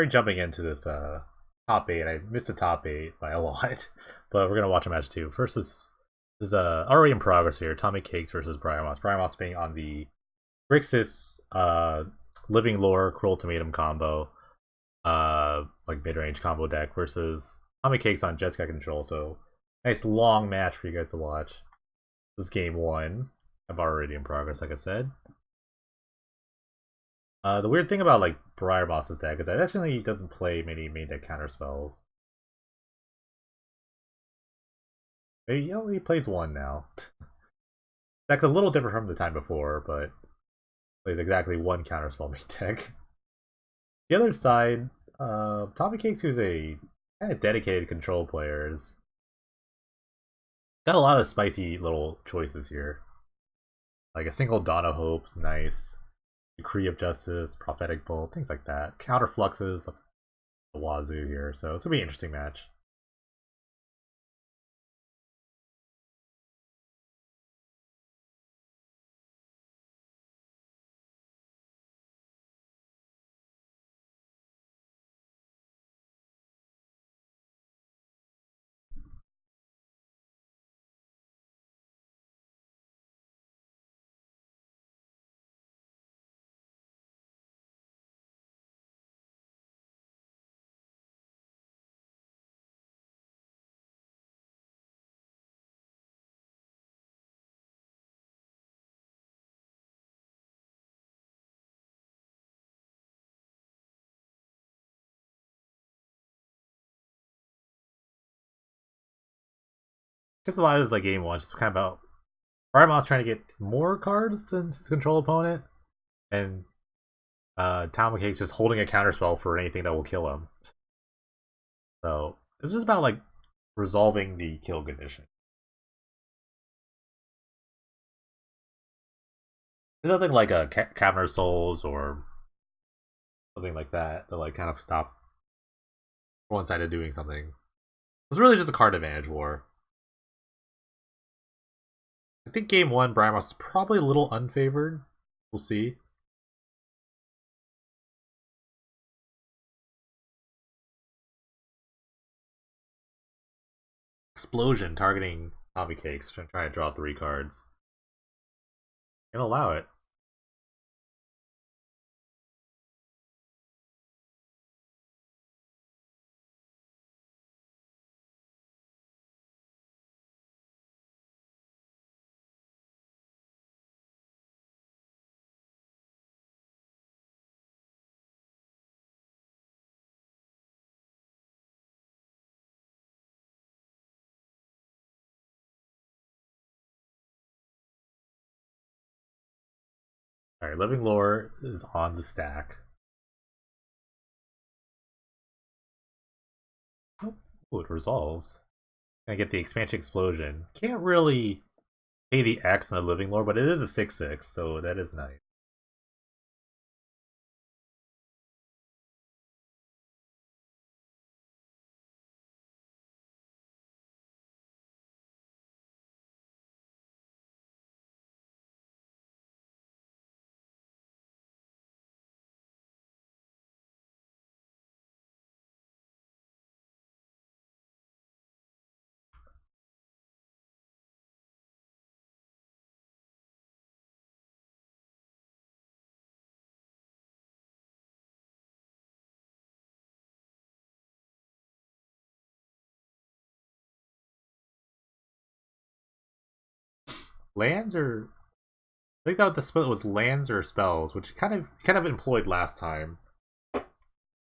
Sorry jumping into this top 8. I missed the top 8 by a lot. But we're gonna watch a match too. First is already in progress here. Tommy Cakes versus Brian Moss. Brian Moss being on the Grixis Living Lore Cruel Ultimatum combo. Like mid-range combo deck versus Tommy Cakes on Jessica Control. So nice long match for you guys to watch. This is game 1. I've already in progress, like I said. The weird thing about like Briar Moss's deck is that actually he doesn't play many main deck counter spells. Maybe he plays one now. Deck's a little different from the time before, but plays exactly one counter spell main deck. The other side, Tommy Cakes, who's a kind of dedicated control player, has got a lot of spicy little choices here. Like a single Dawn of Hope's nice. Decree of Justice, Prophetic Bolt, things like that. Counter fluxes of the wazoo here, so it's gonna be an interesting match. Because a lot of this like game 1, just kind of about Brian Moss trying to get more cards than his control opponent, and Tommy Cakes just holding a counterspell for anything that will kill him. So it's just about like resolving the kill condition. There's nothing like a Cavern Souls or something like that to like kind of stop one side of doing something. It's really just a card advantage war. I think game 1, Brian Moss is probably a little unfavored. We'll see. Explosion targeting Tommy Cakes, trying to draw 3 cards. And allow it. Alright, Living Lore is on the stack. Oh, it resolves. Gonna get the expansion explosion. Can't really pay the X on the Living Lore, but it is a 6/6, so that is nice. Lands or I think that the split was lands or spells, which kind of employed last time.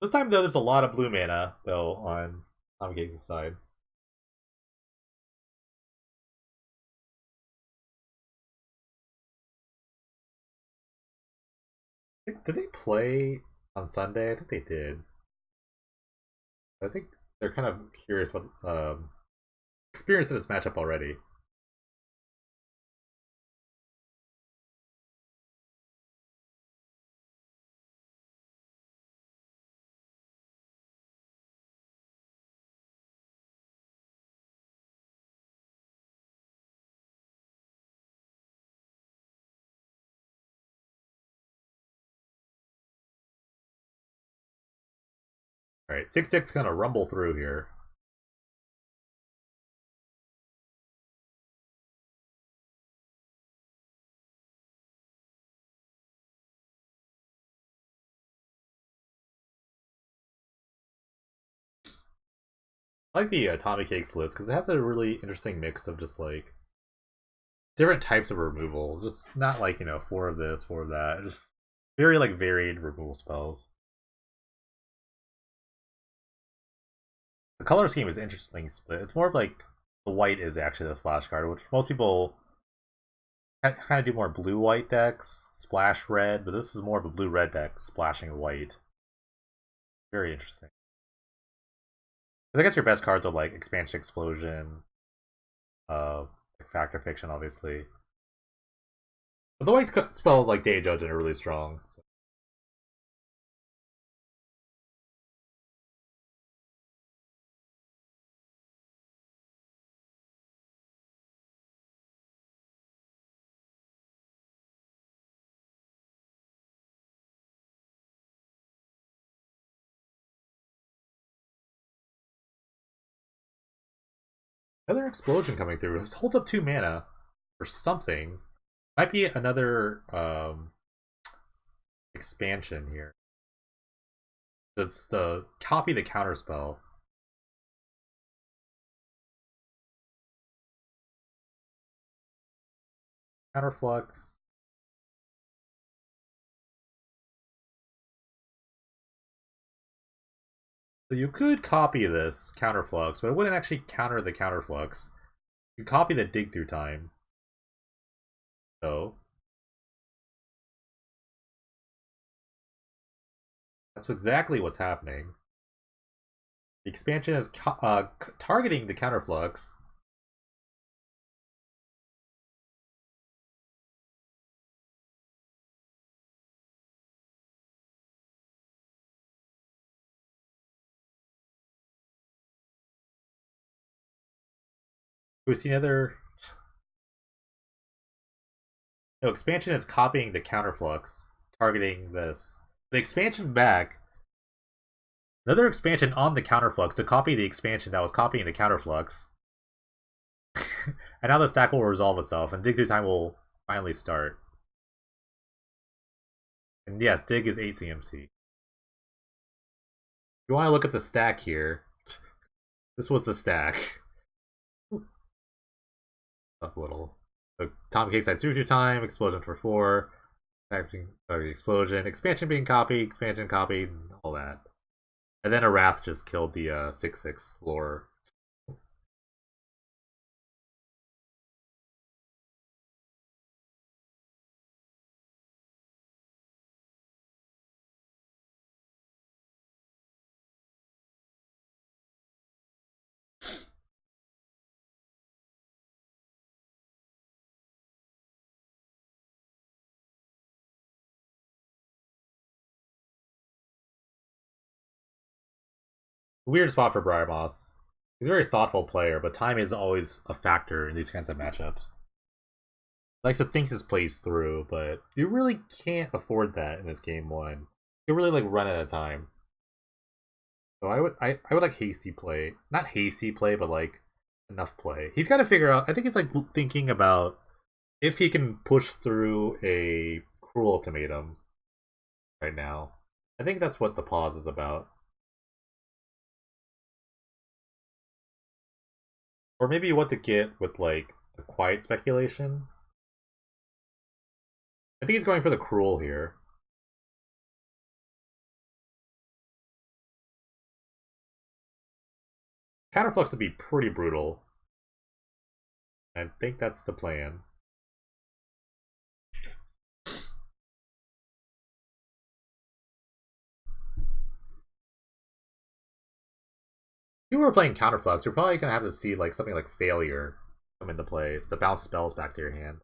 This time though, there's a lot of blue mana though on Tommy Cakes' side. Did they play on Sunday? I think they did. I think they're kind of curious what experience in this matchup already. Alright, 6-6 gonna rumble through here. I like the Atomic Cakes list because it has a really interesting mix of just like different types of removal. Just not like, you know, 4 of this, 4 of that. Just very like varied removal spells. The color scheme is interesting split. It's more of like the white is actually the splash card, which most people kind of do more blue-white decks, splash red, but this is more of a blue-red deck, splashing white. Very interesting. I guess your best cards are like Expansion Explosion, like Factor Fiction, obviously. But the white spells like Day Judgment are really strong. So. Another explosion coming through. It holds up 2 mana or something. Might be another expansion here. It's the copy the counter spell. Counterflux. So you could copy this counterflux, but it wouldn't actually counter the counterflux. You copy the dig through time. So that's exactly what's happening. The expansion is targeting the counterflux. We see another. No, expansion is copying the counterflux, targeting this. The expansion back. Another expansion on the counterflux to copy the expansion that was copying the counterflux. And now the stack will resolve itself, and dig through time will finally start. And yes, dig is 8 CMC. If you want to look at the stack here, this was the stack. Up a little. So Tom Cake side through time, explosion for 4, explosion, expansion being copied, expansion copied, and all that. And then a Wrath just killed the 6/6 lore. Weird spot for Briar Moss. He's a very thoughtful player, but time is always a factor in these kinds of matchups. He likes to think his plays through, but you really can't afford that in this game 1. You really like run out of time. So I would like hasty play. Not hasty play, but like enough play. He's got to figure out. I think he's like thinking about if he can push through a cruel ultimatum right now. I think that's what the pause is about. Or maybe what to get with like a quiet speculation. I think he's going for the cruel here. Counterflux would be pretty brutal. I think that's the plan. If you were playing Counterflux, you're probably gonna have to see like something like Failure come into play to bounce spells back to your hand.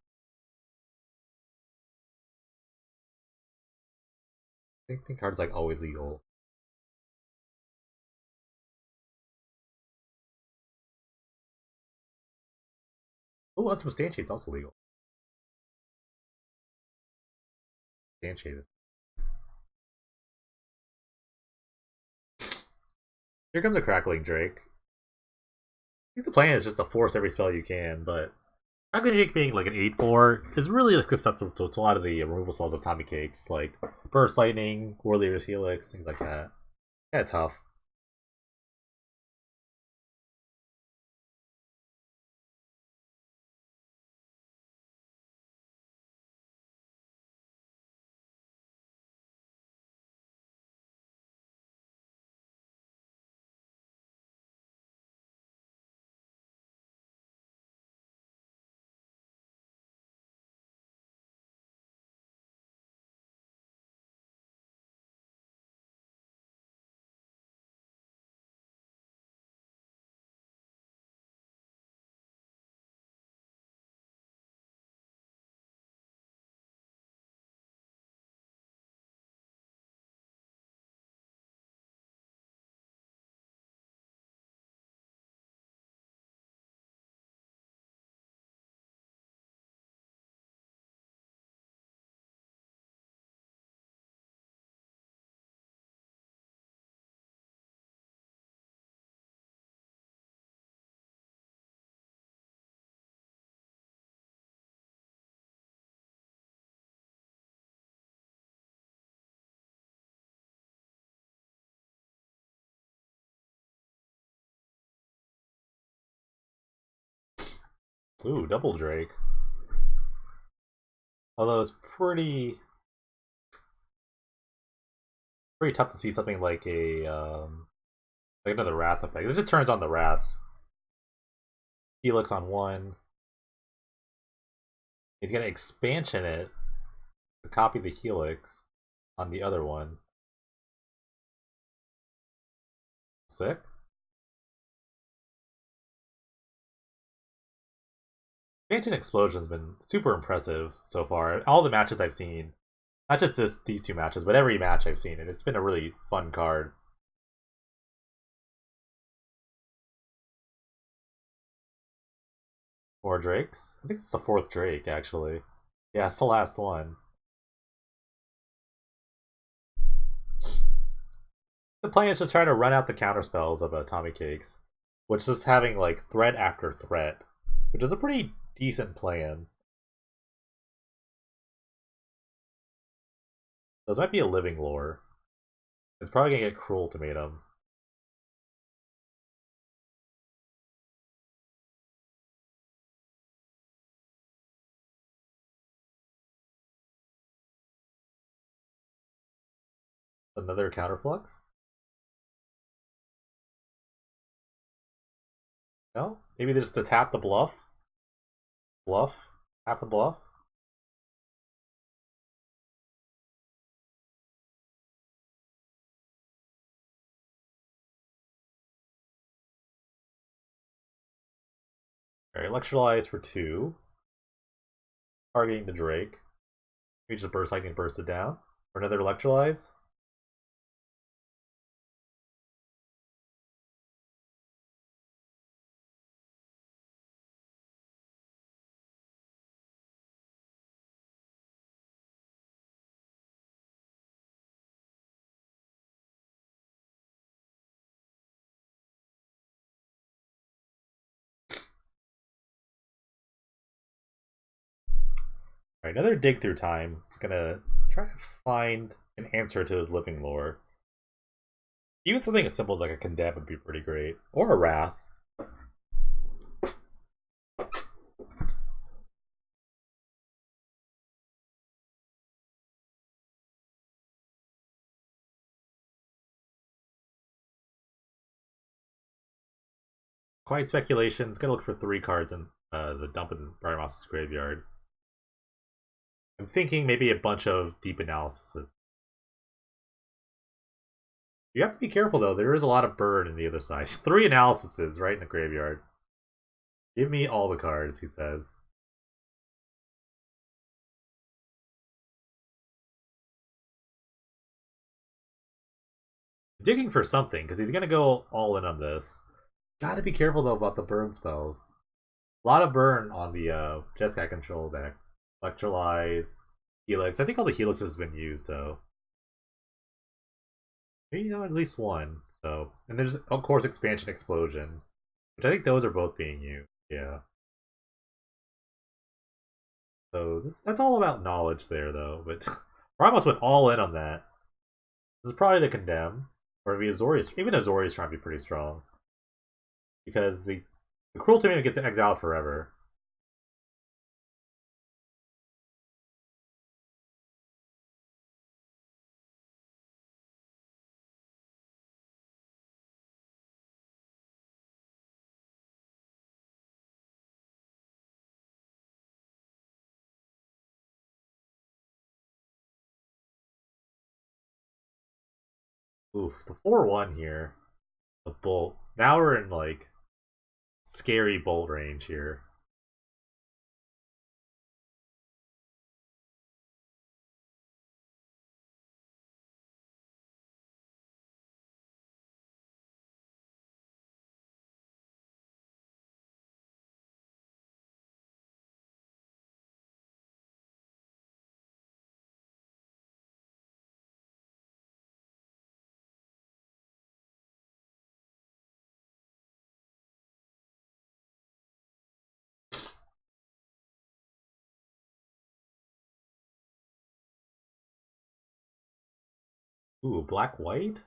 I think cards like Always Legal. Oh, Unsubstantiate's also legal. Substantiate. Here comes the Crackling Drake. I think the plan is just to force every spell you can, but Crackling Drake being like an 8/4 is really like susceptible to a lot of the removal spells of Tommy Cakes, like Burst Lightning, Warrior's Helix, things like that. Yeah, tough. Ooh, double Drake. Although it's pretty tough to see something like a like another Wrath effect. It just turns on the Wraths. Helix on one. He's gonna expansion it to copy the Helix on the other one. Sick. Expansion Explosion's been super impressive so far. All the matches I've seen, not just these two matches, but every match I've seen, and it's been a really fun card. More Drakes? I think it's the fourth Drake, actually. Yeah, it's the last one. The plan is just trying to run out the counter spells of Tommy Cakes, which is having like threat after threat, which is a pretty decent plan. Those might be a living lore. It's probably gonna get Cruel Ultimatum. Another Counterflux? No? Maybe just to tap the bluff? Bluff? Tap the bluff? Alright, Electrolyze for 2. Targeting the Drake. Maybe just Burst Lightning burst it down. Or another Electrolyze. Alright, another dig through time. It's gonna try to find an answer to his living lore. Even something as simple as like a Condemn would be pretty great. Or a Wrath. Quiet Speculation's gonna look for 3 cards in the dump in Brian Moss's graveyard. I'm thinking maybe a bunch of deep analyses. You have to be careful though, there is a lot of burn in the other side. 3 analyses right in the graveyard. Give me all the cards, he says. He's digging for something, because he's gonna go all in on this. Gotta be careful though about the burn spells. A lot of burn on the Jeskai control deck. Electrolyze, Helix. I think all the Helixes have been used though. Maybe at least one. So, and there's of course expansion explosion, which I think those are both being used. Yeah. So that's all about knowledge there though. But Ramos went all in on that. This is probably the condemn, or maybe Azorius. Even Azorius trying to be pretty strong because the cruelty maybe gets exiled forever. Oof, the 4-1 here. The bolt. Now we're in like scary bolt range here. Ooh, black white?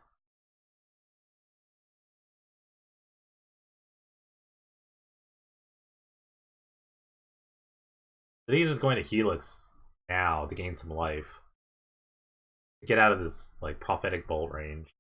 I think he's just going to Helix now to gain some life. To get out of this like prophetic bolt range.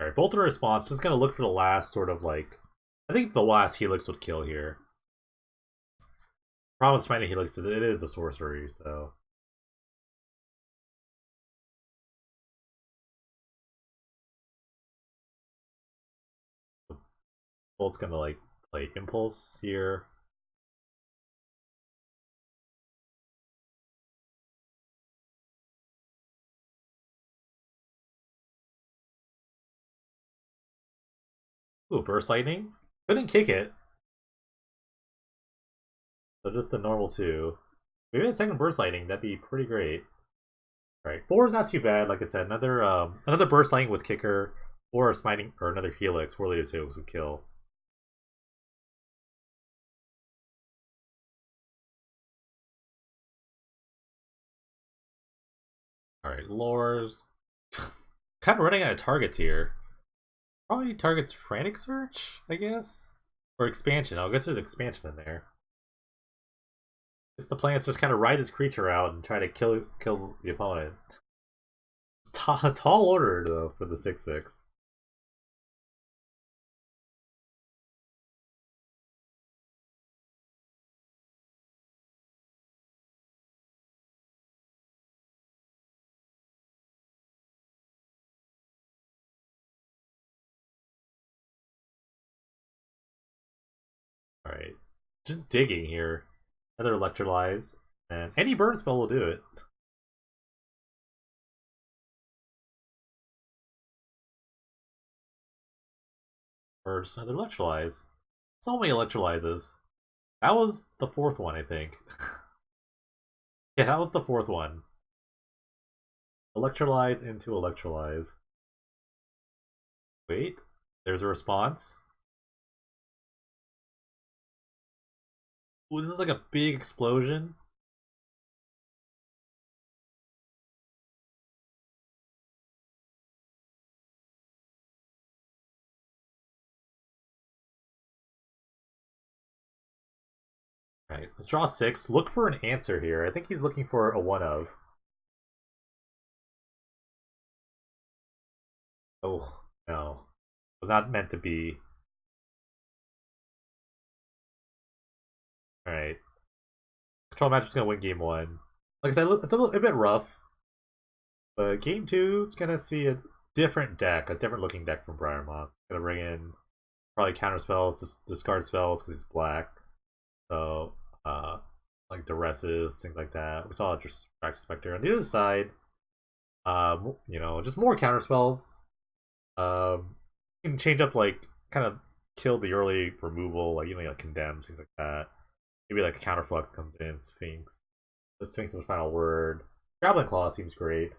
Alright, Bolter response, just gonna look for the last sort of like I think the last Helix would kill here. Problem with finding Helix is it is a sorcery, so Bolt's gonna like play Impulse here. Ooh, Burst Lightning? Couldn't kick it. So just a normal 2. Maybe a second Burst Lightning, that'd be pretty great. Alright, 4 is not too bad, like I said, another Burst Lightning with Kicker, or a Smiting, or another Helix, 4 leaders Helix would kill. Alright, Lures. Kind of running out of targets here. Probably targets Frantic Search, I guess? Or Expansion. Oh, I guess there's Expansion in there. I guess the plan is just kind of ride this creature out and try to kill the opponent. A tall order, though, for the 6/6. Alright. Just digging here. Another Electrolyze. And any burn spell will do it. Or just another Electrolyze. So many Electrolyzes. That was the 4th one, I think. Yeah, that was the 4th one. Electrolyze into Electrolyze. Wait, there's a response. Ooh, this is like a big explosion. Right, let's draw 6. Look for an answer here. I think he's looking for a 1 of. Oh, no. Was not meant to be. Alright. Control matchup's gonna win game 1. Like I said, it's a bit rough. But game 2 is gonna see a different deck, a different looking deck from Briar Moss. Gonna bring in probably counter spells, discard spells because he's black. So, like Duresses, things like that. We saw just Practice Spectre. On the other side, You know, just more counter spells. You can change up like kind of kill the early removal, like you know, like condemns things like that. Maybe like a counterflux comes in, Sphinx. The Sphinx is the final word. Goblin Claw seems great.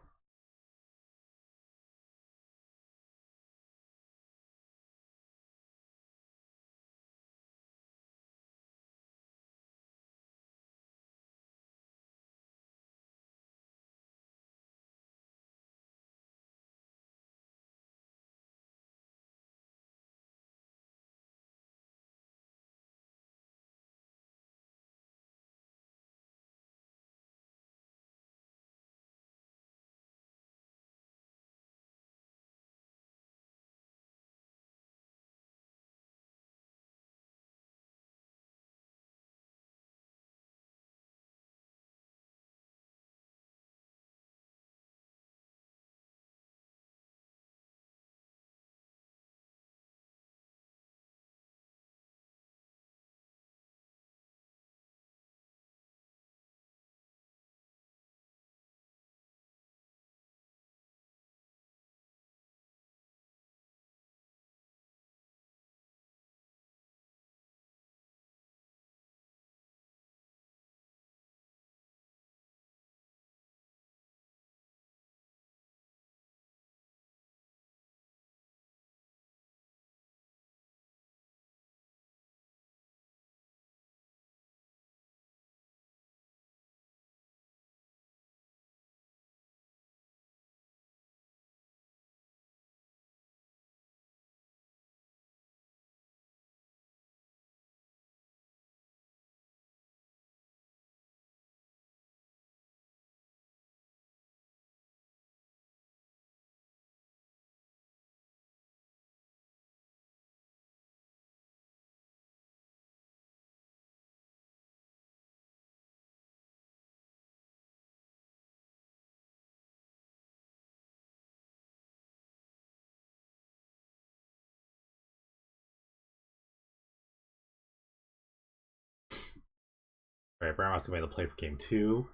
Alright, Brown's gonna be able to play for game 2.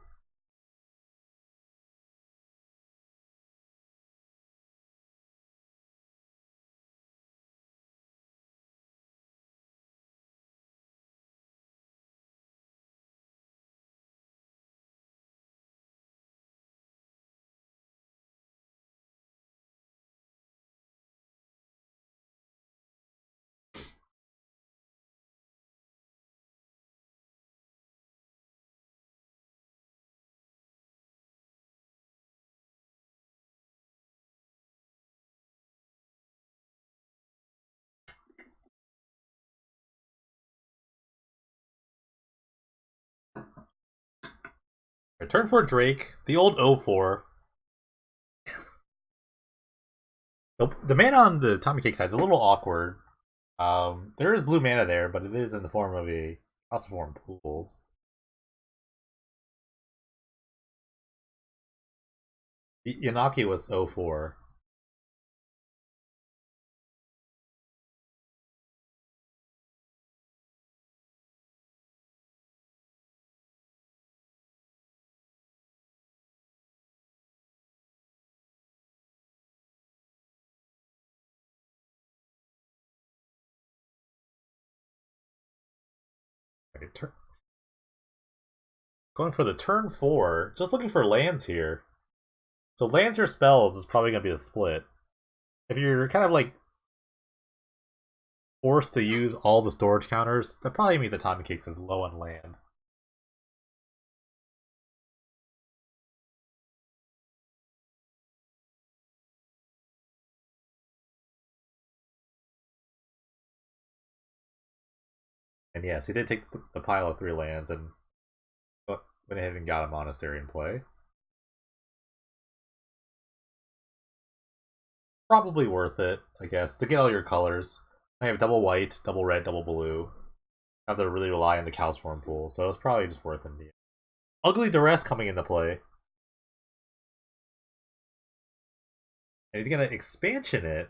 Turn for Drake, the old 0-4. The mana on the Tommy Cake side is a little awkward. There is blue mana there, but it is in the form of a also form pools. Yanaki was 0-4. Right, going for the turn 4, just looking for lands here. So lands or spells is probably going to be the split. If you're kind of like forced to use all the storage counters, that probably means that Tommy Cakes is low on land. And yes, he did take the pile of 3 lands and went ahead and got a monastery in play. Probably worth it, I guess, to get all your colors. I have double white, double red, double blue. I have to really rely on the Cowsform pool, so it's probably just worth it. Ugly Duress coming into play. And he's gonna expansion it.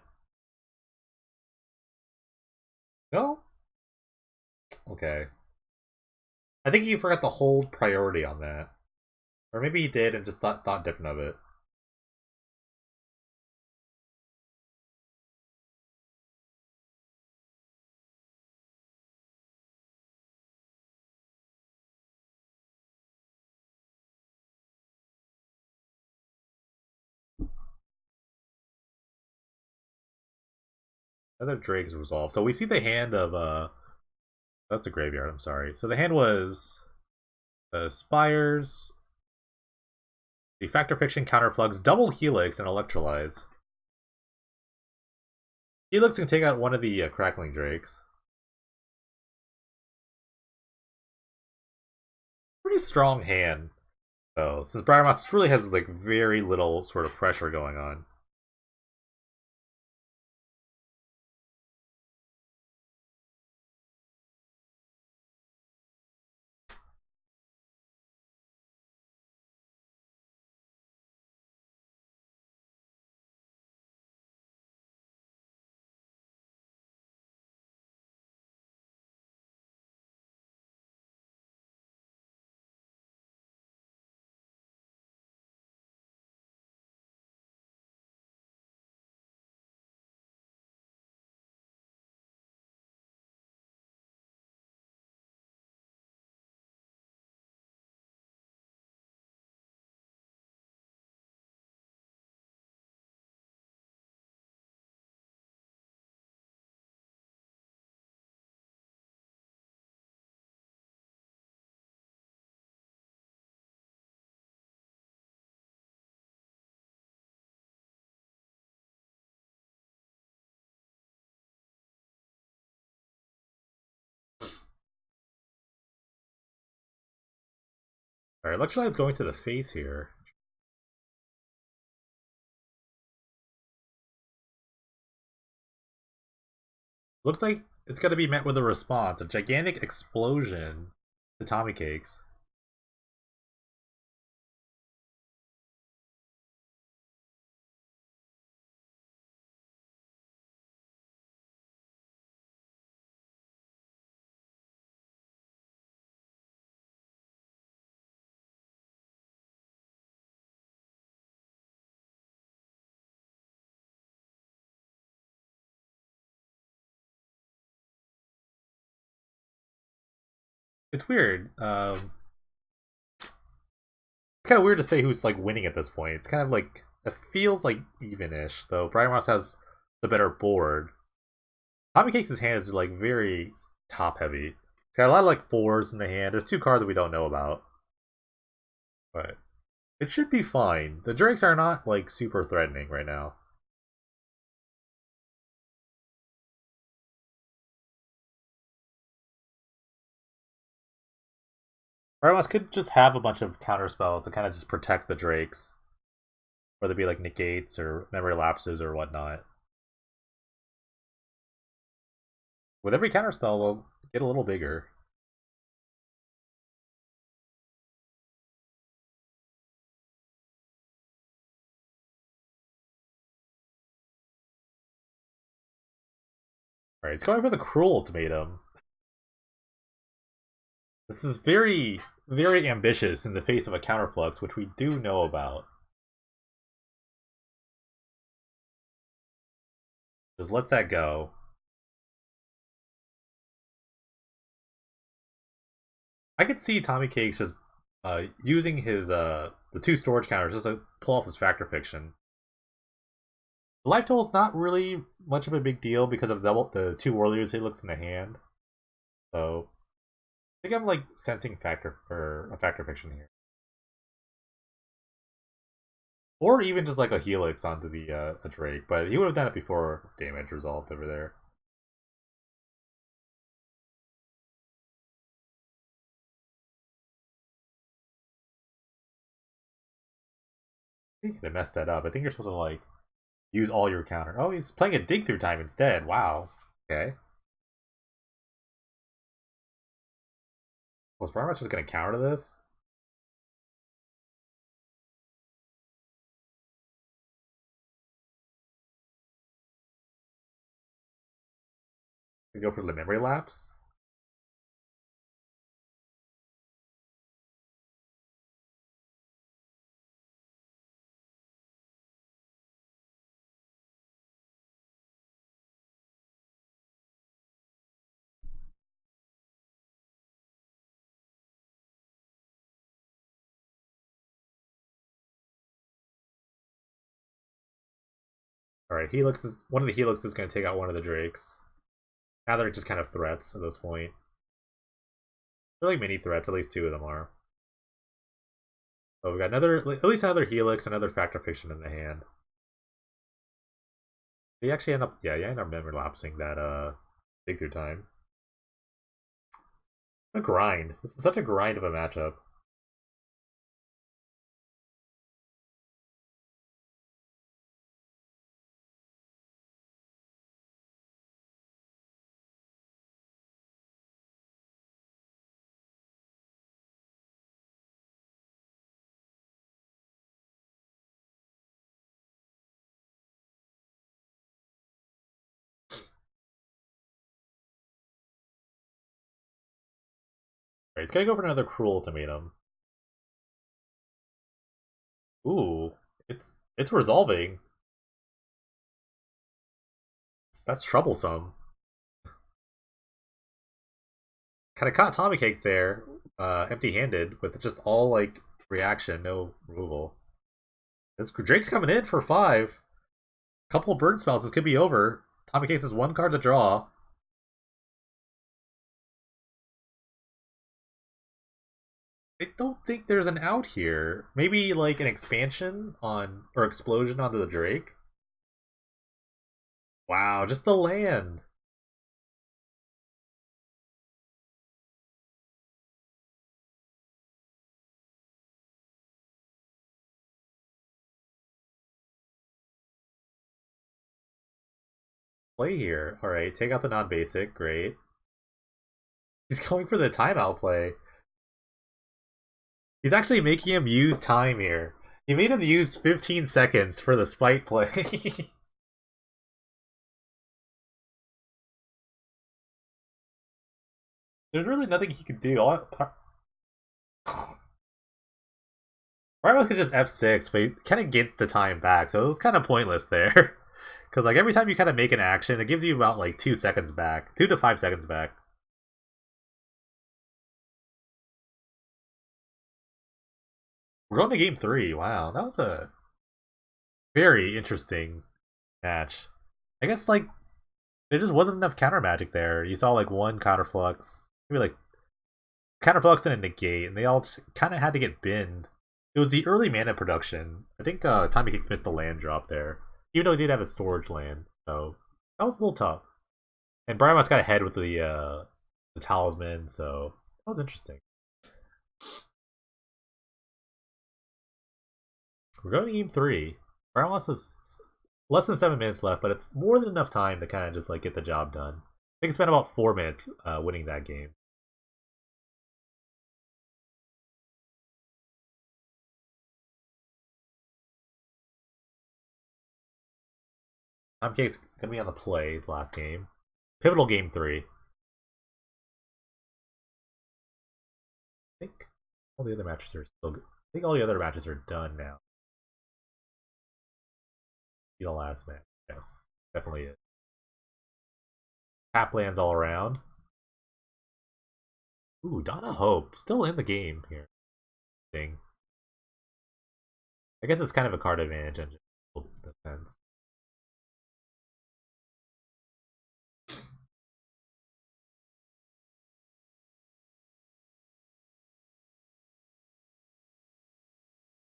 No? Okay. I think he forgot to hold priority on that. Or maybe he did and just thought different of it. Other Drake is resolved. So we see the hand of that's the graveyard, I'm sorry. So the hand was Spires, the Factor Fiction, Counterflux, Double Helix, and Electrolyze. Helix can take out one of the Crackling Drakes. Pretty strong hand, though, since Briar Moss really has like very little sort of pressure going on. Alright, Electrolyte's going to the face here. Looks like it's going to be met with a response, a gigantic explosion to Tommy Cakes. It's weird. It's kind of weird to say who's like winning at this point. It's kind of like it feels like even-ish, though. Brian Ross has the better board. Tommy Cakes' hand is like very top heavy. It's got a lot of like fours in the hand. There's two cards that we don't know about, but it should be fine. The Drakes are not like super threatening right now. Brian Ross could just have a bunch of counter spells to kind of just protect the Drakes, whether it be like negates or memory lapses or whatnot. With every counter spell, they'll get a little bigger. Alright, he's going for the Cruel Ultimatum. This is very, very ambitious in the face of a counterflux, which we do know about. Just lets that go. I could see Tommy Cakes just using his the two storage counters just to pull off his Factor Fiction. The life total is not really much of a big deal because of the two Warriors he looks in the hand. So I think I'm like sensing factor or a Factor Fiction here. Or even just like a Helix onto the a Drake, but he would have done it before damage resolved over there. I think they messed that up. I think you're supposed to like use all your counter. Oh, he's playing a dig through time instead. Wow. Okay. Was Brian just gonna counter this? Go for the memory lapse? Alright, Helix is one of the Helix is gonna take out one of the Drakes. Now they're just kind of threats at this point. They're like mini threats, at least two of them are. So we got another, at least another Helix, another Factor Fiction in the hand. You actually end up, yeah, you end up memory lapsing that dig through time. What a grind! This is such a grind of a matchup. Alright, he's gonna go for another Cruel Ultimatum. Ooh, it's resolving. That's troublesome. Kind of caught Tommy Cakes there, empty-handed, with just all like reaction, no removal. This Drake's coming in for 5. Couple of burn spells, this could be over. Tommy Cakes has 1 card to draw. I don't think there's an out here. Maybe like an expansion on or explosion onto the Drake. Wow, just the land. Play here. Alright, take out the non-basic. Great. He's going for the timeout play. He's actually making him use time here. He made him use 15 seconds for the spite play. There's really nothing he could do. Rivals could just F6, but he kind of gets the time back, so it was kind of pointless there. Because like every time you kind of make an action, it gives you about like 2 seconds back. 2 to 5 seconds back. We're going to game 3. Wow, that was a very interesting match. I guess like there just wasn't enough counter magic there. You saw like one counterflux, maybe like counterflux and a negate, and they all kind of had to get binned. It was the early mana production. I think Tommy Kicks missed the land drop there, even though he did have a storage land. So that was a little tough. And Brian Moss got ahead with the talisman, so that was interesting. We're going to game 3. Brian Moss has less than 7 minutes left, but it's more than enough time to kind of just like get the job done. I think he spent about 4 minutes winning that game. Tommy Kicks gonna be on the play last game. Pivotal game 3. I think all the other matches are still good. I think all the other matches are done now. The last match. Yes, definitely is. Tap lands all around. Ooh, Donna Hope. Still in the game here. Thing. I guess it's kind of a card advantage in a sense.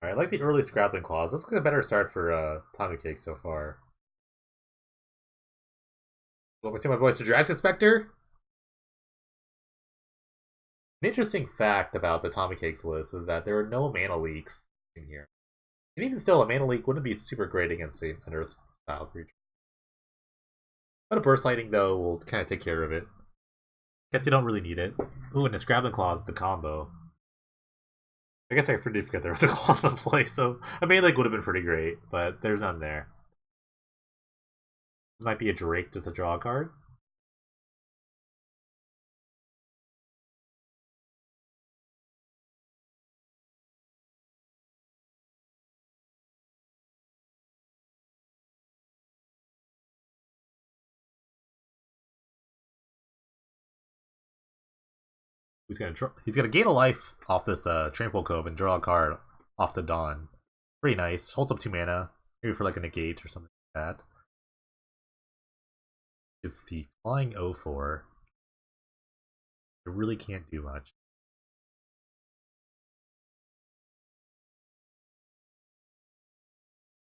Alright, I like the early Scrapping Claws. Let's get a better start for Tommy Cake so far. Want me to see my voice to Jurassic Spectre? An interesting fact about the Tommy Cakes list is that there are no mana leaks in here. And even still, a mana leak wouldn't be super great against the Unearth style creature. But a Burst Lightning, though, will kind of take care of it. Guess you don't really need it. Ooh, and the Scrabbling Claws is the combo. I guess I did forget there was a Claws in play, so a mana leak would have been pretty great, but there's none there. This might be a Drake just a draw card. He's gonna gain a life off this Trample Cove and draw a card off the Dawn. Pretty nice. Holds up 2 mana, maybe for like a negate or something like that. It's the Flying 0-4. It really can't do much.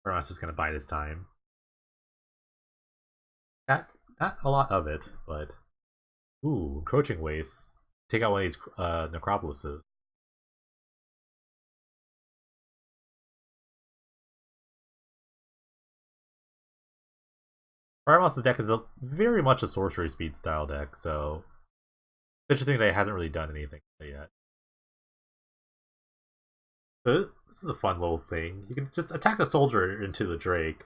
Or else just gonna buy this time. Not a lot of it, but ooh, encroaching waste. Take out one of these necropolises. Firemous's deck is very much a sorcery speed style deck, so it's interesting that it hasn't really done anything yet. So this is a fun little thing. You can just attack the soldier into the Drake.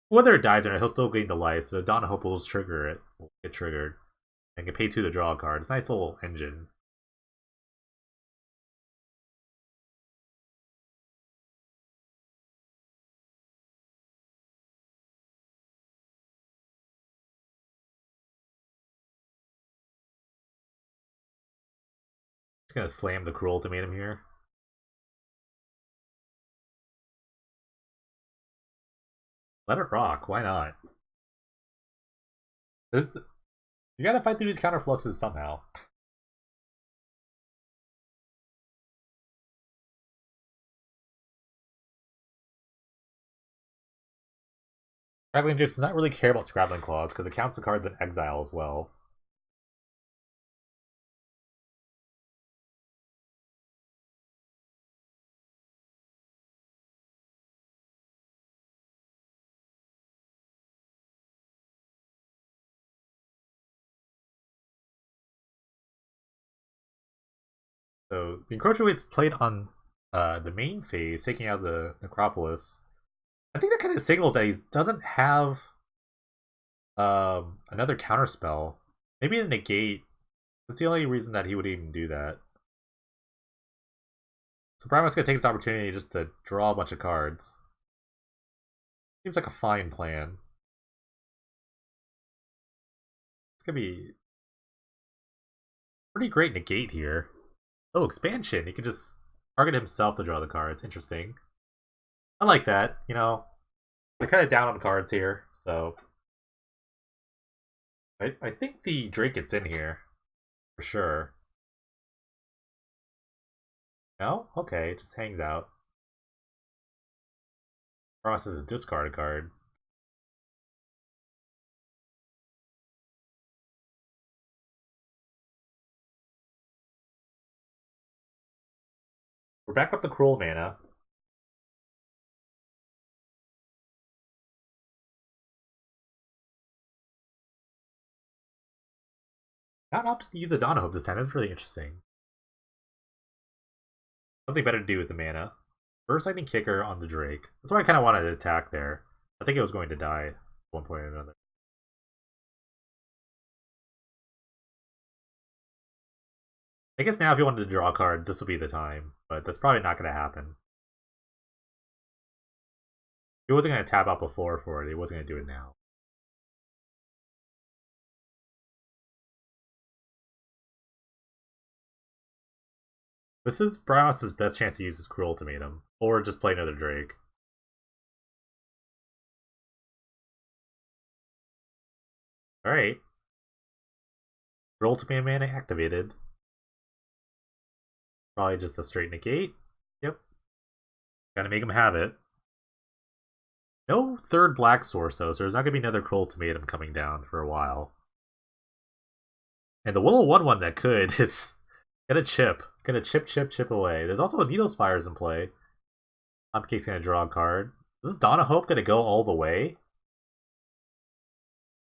Whether it dies or not, he'll still gain the life, so the Dawn of Hope will just trigger it. Will get triggered. And can pay 2 to draw a card. It's a nice little engine. Just gonna slam the Cruel Ultimatum here. Let it rock, why not? You gotta fight through these counter fluxes somehow. Scrabbling Jix does not really care about Scrabbling Claws because it counts the cards in exile as well. So the encroachment is played on the main phase, taking out the Necropolis. I think that kind of signals that he doesn't have another counterspell. Maybe a negate. That's the only reason that he would even do that. So Primarch's gonna take this opportunity just to draw a bunch of cards. Seems like a fine plan. It's gonna be pretty great negate here. Oh, expansion. He can just target himself to draw the cards. Interesting. I like that. You know, they're kind of down on cards here, so I think the Drake gets in here for sure. No? Okay, it just hangs out. Cross is a discard card. We're back up to Cruel mana. Not opting to use a Dawn of Hope this time. That's really interesting. Something better to do with the mana. First Lightning Kicker on the Drake. That's why I kind of wanted to attack there. I think it was going to die at one point or another. I guess now if you wanted to draw a card, this would be the time. But that's probably not going to happen. He wasn't going to tap out before for it. He wasn't going to do it now. This is Browns' best chance to use his Cruel Ultimatum. Or just play another Drake. Alright. Cruel Ultimatum mana activated. Probably just a straight negate. Yep. Gotta make him have it. No third black source though, so there's not gonna be another Cruel Ultimatum coming down for a while. And the Willow 1-1 that could is gonna chip. Gonna chip away. There's also a Needle Spires in play. Upcake's gonna draw a card. Is Dawn of Hope gonna go all the way?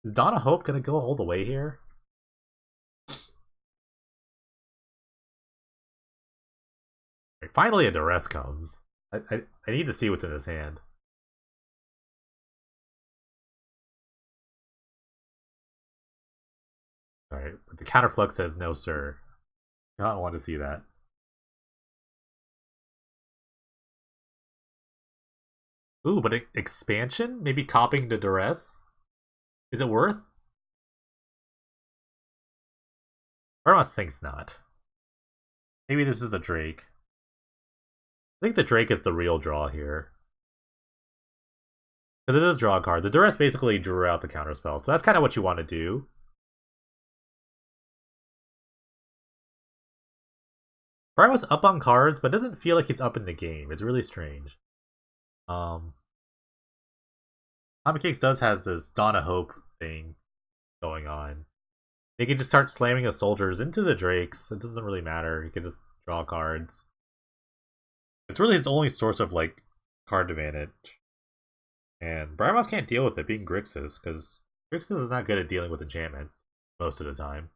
Is Dawn of Hope gonna go all the way here? Finally a Duress comes. I need to see what's in his hand. Alright, but the counterflux says no sir. I don't want to see that. Ooh, but expansion? Maybe copying the Duress? Is it worth? Armas thinks not. Maybe this is a Drake. I think the Drake is the real draw here. Because it does draw a card. The Duress basically drew out the counterspell, so that's kind of what you want to do. Barrow's up on cards, but doesn't feel like he's up in the game. It's really strange. Comic Cakes does has this Dawn of Hope thing going on. They can just start slamming his soldiers into the Drakes. It doesn't really matter. He can just draw cards. It's really his only source of like card advantage. And Brian Moss can't deal with it being Grixis, because Grixis is not good at dealing with enchantments most of the time.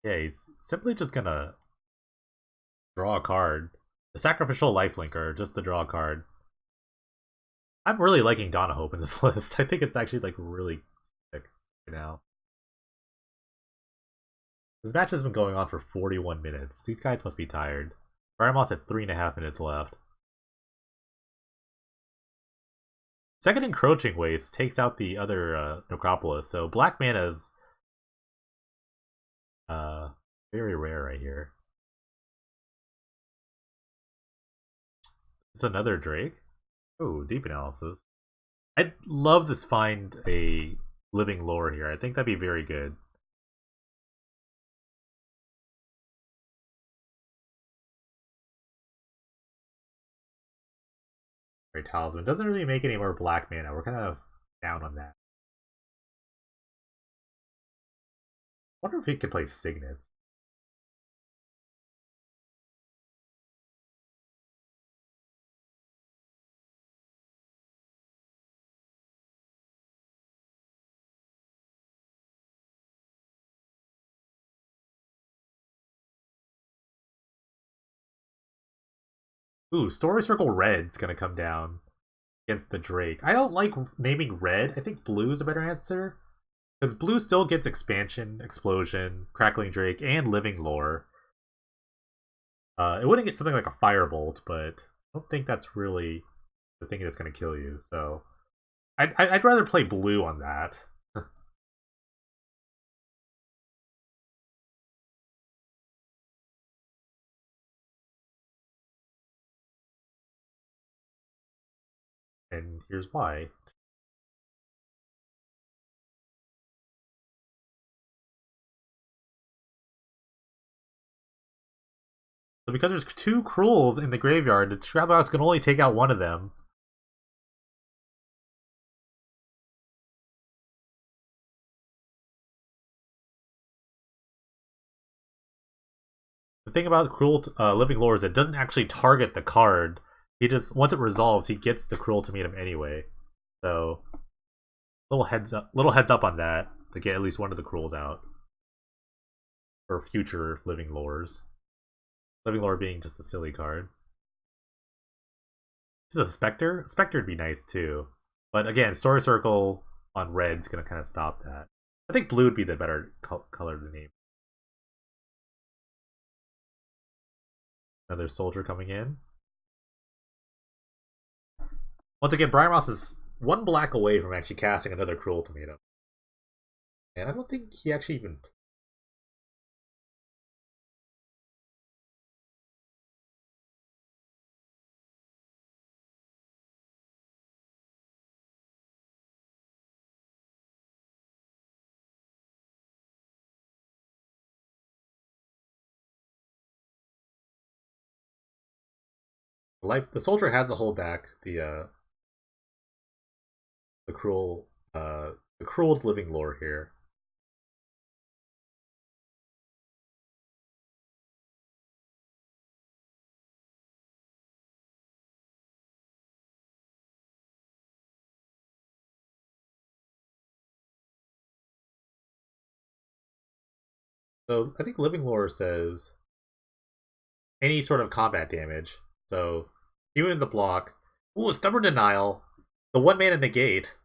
Yeah, he's simply just gonna draw a card. The Sacrificial Lifelinker, just to draw a card. I'm really liking Dawn of Hope in this list. I think it's actually like really sick right now. This match has been going on for 41 minutes. These guys must be tired. Brian Moss had 3.5 minutes left. Second Encroaching Waste takes out the other Necropolis, so black mana is very rare right here. It's another Drake. Oh, deep analysis. I'd love to find a living lore here. I think that'd be very good. Right, Talisman doesn't really make any more black mana. We're kind of down on that. Wonder if he could play Signets. Ooh, Story Circle Red's gonna come down against the Drake. I don't like naming red. I think blue's a better answer. Because blue still gets expansion, explosion, crackling Drake, and living lore. It wouldn't get something like a firebolt, but I don't think that's really the thing that's going to kill you. So I'd rather play blue on that. And here's why. So because there's two Cruels in the graveyard, the Scraphouse can only take out one of them. The thing about Cruel Living Lore is it doesn't actually target the card. He just, once it resolves, he gets the Cruel to meet him anyway. So little heads up on that to get at least one of the Cruels out for future Living Lores. Living Lore being just a silly card. This is a Spectre. Spectre would be nice too, but again, Story Circle on red's gonna kind of stop that. I think blue would be the better color to name. Another soldier coming in. Once again, Brian Ross is one black away from actually casting another Cruel Tomato. And I don't think he actually even... The soldier has to hold back the cruel living lore here. So I think living lore says any sort of combat damage. So even in the block. Ooh, stubborn denial. The one mana negate.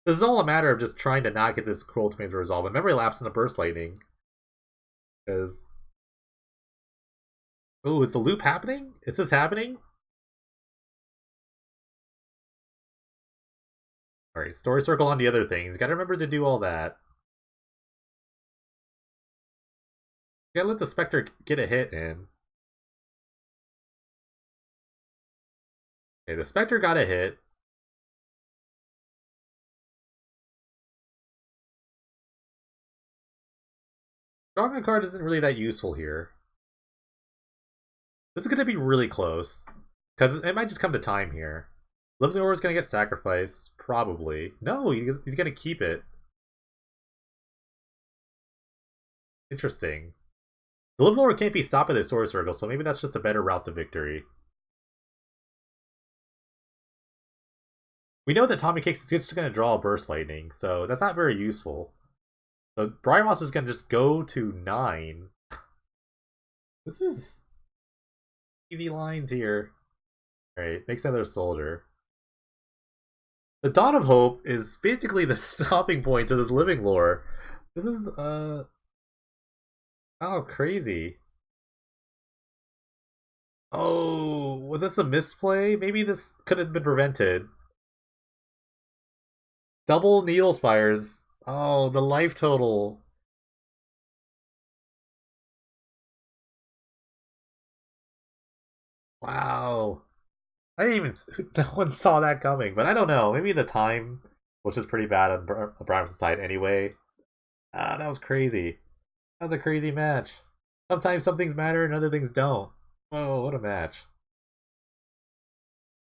This is all a matter of just trying to not get this Cruel Tomato to resolve. And Memory Lapse and the Burst Lightning. Because... Ooh, is the loop happening? Is this happening? Alright, Story Circle on the other things. Gotta remember to do all that. Gotta let the Spectre get a hit in. Okay, the Spectre got a hit. Drawing a card isn't really that useful here. This is gonna be really close. Because it might just come to time here. Living Aura is gonna get sacrificed. Probably. No, he's gonna keep it. Interesting. The Living Aura can't be stopped by the Sword Circle, so maybe that's just a better route to victory. We know that Tommy Kicks is just going to draw a Burst Lightning, so that's not very useful. So Brian Moss is going to just go to 9. This is easy lines here. Alright, makes another soldier. The Dawn of Hope is basically the stopping point to this living lore. This is, oh, crazy. Oh, was this a misplay? Maybe this could have been prevented. Double Needle Spires. Oh, the life total. Wow. I didn't even. No one saw that coming, but I don't know. Maybe the time, which is pretty bad on Brahms' side anyway. Ah, that was crazy. That was a crazy match. Sometimes some things matter and other things don't. Whoa, what a match.